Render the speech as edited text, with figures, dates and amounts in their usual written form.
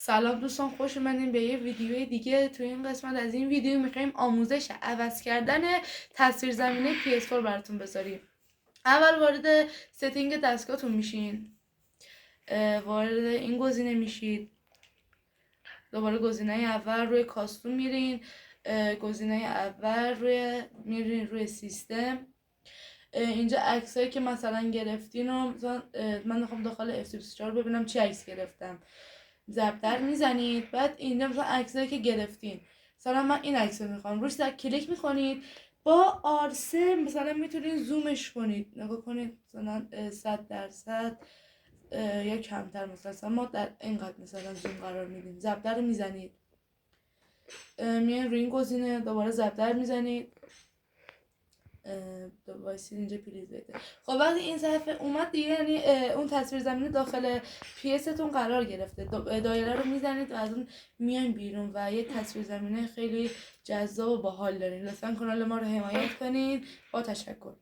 سلام دوستان، خوش اومدین به یه ویدیوی دیگه. تو این قسمت از این ویدیو میخوایم آموزش عوض کردن تصویر زمینه PS4 براتون بذاریم. اول وارد ستینگ دستگاهتون میشین، وارد این گزینه میشید، دوباره گزینه اول روی کاستوم میرین، گزینه اول میرین روی سیستم. اینجا عکسایی که مثلا گرفتین و من میخوام داخل F24 ببینم چه عکس گرفتم، ضرب در میزنید. بعد اینجا مثلا عکسایی که گرفتین، مثلا من این عکس رو میخوام، روش کلیک میکنید. با آرسه مثلا میتونید زومش کنید، نگاه کنید مثلا 100% یا کمتر. مثلا ما در اینقدر مثلا زوم قرار میدیم، ضرب در میزنید، میان روی این گزینه دوباره ضرب در میزنید. وایسید اینجا پلیز بده. خب وقتی این صفحه اومد دیگه، یعنی اون تصویر زمینی داخل پیستون قرار گرفته. دایره رو میزنید و از اون میاین بیرون و یه تصویر زمینه خیلی جذاب و باحال دارین. لطفا کانال ما رو حمایت کنید. با تشکر.